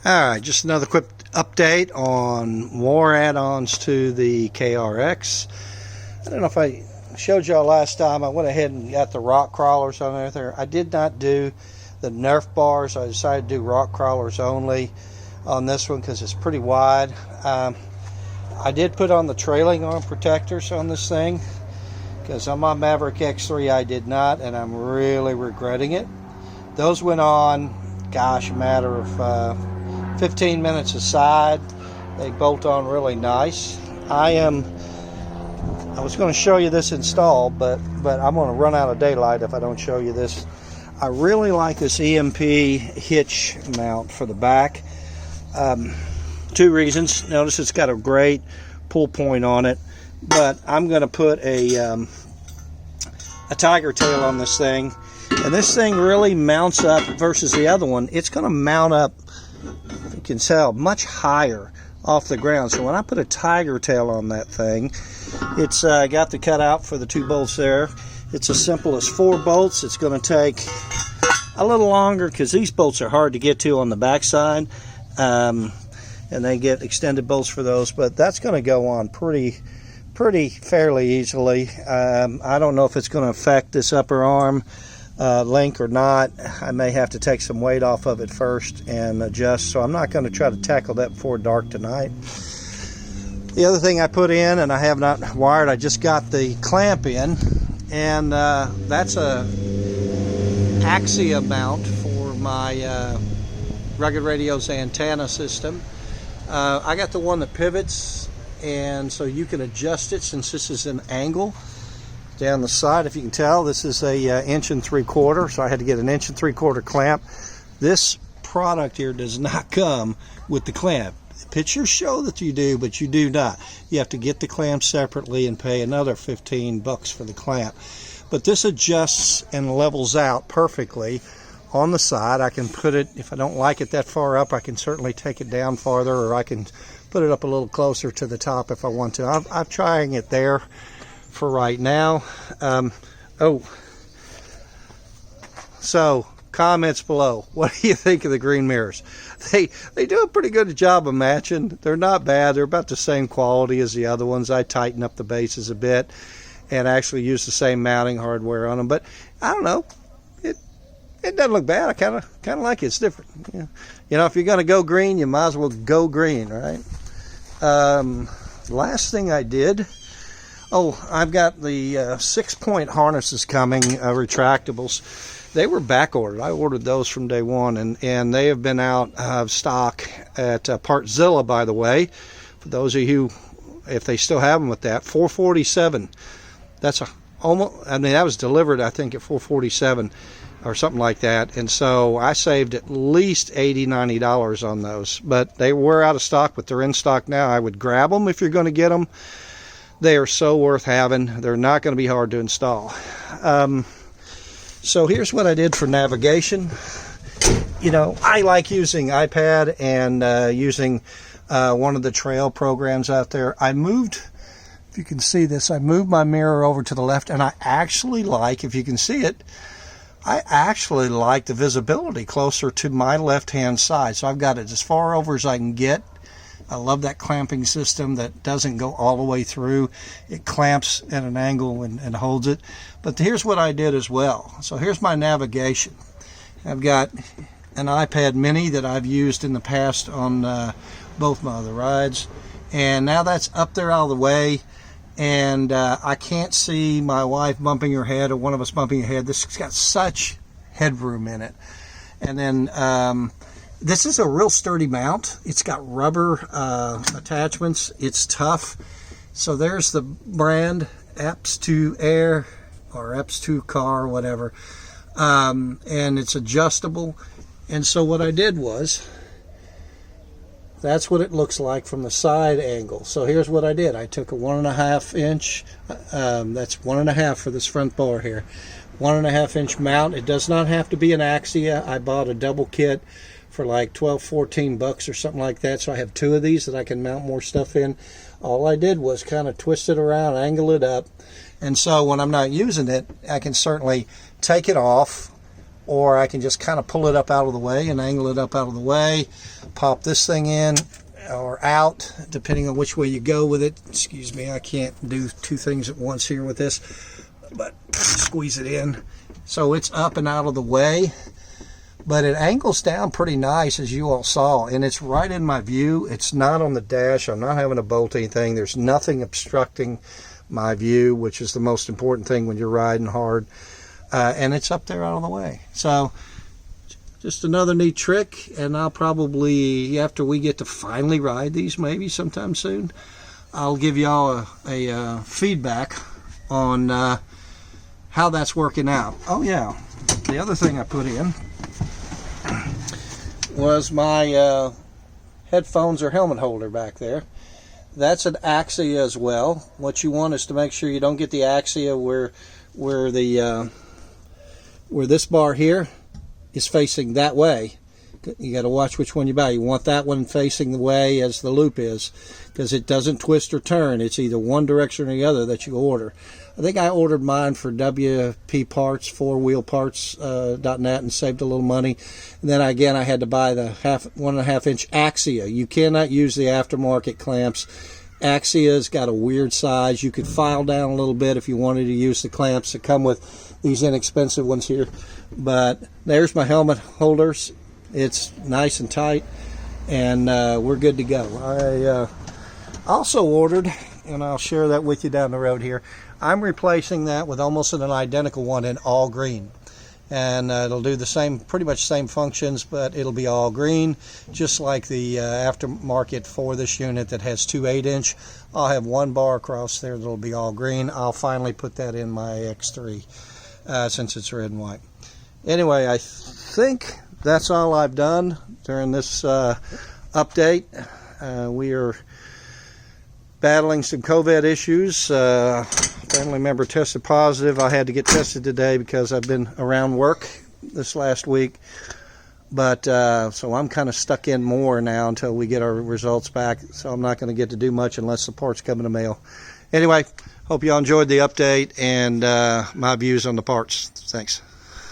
Alright, just another quick update on more add-ons to the KRX. I don't know if I showed y'all last time. I went ahead and got the rock crawlers on there. I did not do the Nerf bars. I decided to do rock crawlers only on this one because it's pretty wide. I did put on the trailing arm protectors on this thing because on my Maverick X3 I did not, and I'm really regretting it. Those went on, gosh, a matter of 15 minutes aside. They bolt on really nice. I was going to show you this install, but I'm going to run out of daylight if I don't show you this. I really like this EMP hitch mount for the back. Two reasons. Notice it's got a great pull point on it, but I'm going to put a tiger tail on this thing, and this thing really mounts up versus the other one. It's going to mount up, you can tell, much higher off the ground. So when I put a tiger tail on that thing, it's got the cutout for the 2 bolts there. It's as simple as 4 bolts. It's going to take a little longer because these bolts are hard to get to on the backside, and they get extended bolts for those, but that's going to go on pretty fairly easily. I don't know if it's going to affect this upper arm link or not. I may have to take some weight off of it first and adjust, so I'm not going to try to tackle that before dark tonight. The other thing I put in, and I have not wired, I just got the clamp in, and that's a Axia mount for my Rugged Radio's antenna system. I got the one that pivots, and so you can adjust it since this is an angle down the side. If you can tell, this is a 1 3/4 inch, so I had to get an 1 3/4 inch clamp. This product here does not come with the clamp. Pictures show that you do, but you do not. You have to get the clamp separately and pay another $15 for the clamp. But this adjusts and levels out perfectly on the side. I can put it, if I don't like it that far up, I can certainly take it down farther, or I can put it up a little closer to the top if I want to. I'm trying it there for right now. So comments below, what do you think of the green mirrors? They do a pretty good job of matching. They're not bad. They're about the same quality as the other ones. I tighten up the bases a bit and actually use the same mounting hardware on them, but I don't know, it doesn't look bad. I kind of like it. It's different. You know, if you're going to go green, you might as well go green, right? Last thing I did, I've got the 6-point harnesses coming, retractables. They were back ordered. I ordered those from day one, and they have been out of stock at Partzilla, by the way. For those of you, if they still have them with that, $447. That's almost. I mean, that was delivered, I think, at $447 or something like that. And so I saved at least $80, $90 on those. But they were out of stock, but they're in stock now. I would grab them if you're going to get them. They are so worth having. They're not going to be hard to install. So here's what I did for navigation. You know, I like using iPad and using one of the trail programs out there. I moved, if you can see this, I moved my mirror over to the left, and I actually like, if you can see it, I actually like the visibility closer to my left-hand side. So I've got it as far over as I can get. I love that clamping system that doesn't go all the way through. It clamps at an angle and holds it. But here's what I did as well. So here's my navigation. I've got an iPad mini that I've used in the past on both my other rides. And now that's up there out of the way. And I can't see my wife bumping her head or one of us bumping her head. This has got such headroom in it. And then this is a real sturdy mount. It's got rubber attachments. It's tough. So there's the brand, Apps2 Air or Apps2 Car, whatever. And it's adjustable. And so what I did was, that's what it looks like from the side angle. So here's what I did. I took a 1.5 inch, that's 1.5 for this front bar here, 1.5 inch mount. It does not have to be an Axia. I bought a double kit for like $12-14 or something like that. So I have 2 of these that I can mount more stuff in. All I did was kind of twist it around, angle it up. And so when I'm not using it, I can certainly take it off, or I can just kind of pull it up out of the way and angle it up out of the way, pop this thing in or out, depending on which way you go with it. Excuse me, I can't do two things at once here with this, but squeeze it in. So it's up and out of the way, but it angles down pretty nice, as you all saw, and it's right in my view. It's not on the dash. I'm not having to bolt anything. There's nothing obstructing my view, which is the most important thing when you're riding hard, and it's up there out of the way. So just another neat trick, and I'll probably, after we get to finally ride these, maybe sometime soon, I'll give y'all a feedback on how that's working out. Oh yeah, the other thing I put in was my headphones or helmet holder back there. That's an axia as well. What you want is to make sure you don't get the axia where this bar here is facing that way. You got to watch which one you buy. You want that one facing the way as the loop is, because it doesn't twist or turn. It's either one direction or the other that you order. I think I ordered mine for WP Parts, 4wheelparts.net, and saved a little money. And then again, I had to buy the 1.5 inch axia. You cannot use the aftermarket clamps. Axia's got a weird size. You could file down a little bit if you wanted to use the clamps that come with these inexpensive ones here. But there's my helmet holders. It's nice and tight, and we're good to go. I also ordered, and I'll share that with you down the road here, I'm replacing that with almost an identical one in all green. And it'll do the same, pretty much same functions, but it'll be all green, just like the aftermarket for this unit that has 2 8-inch. I'll have one bar across there that'll be all green. I'll finally put that in my X3 since it's red and white. Anyway, I think that's all I've done during this update. We are battling some COVID issues. Family member tested positive. I had to get tested today because I've been around work this last week. But so I'm kind of stuck in more now until we get our results back. So I'm not going to get to do much unless the parts come in the mail. Anyway, hope y'all enjoyed the update and my views on the parts. Thanks.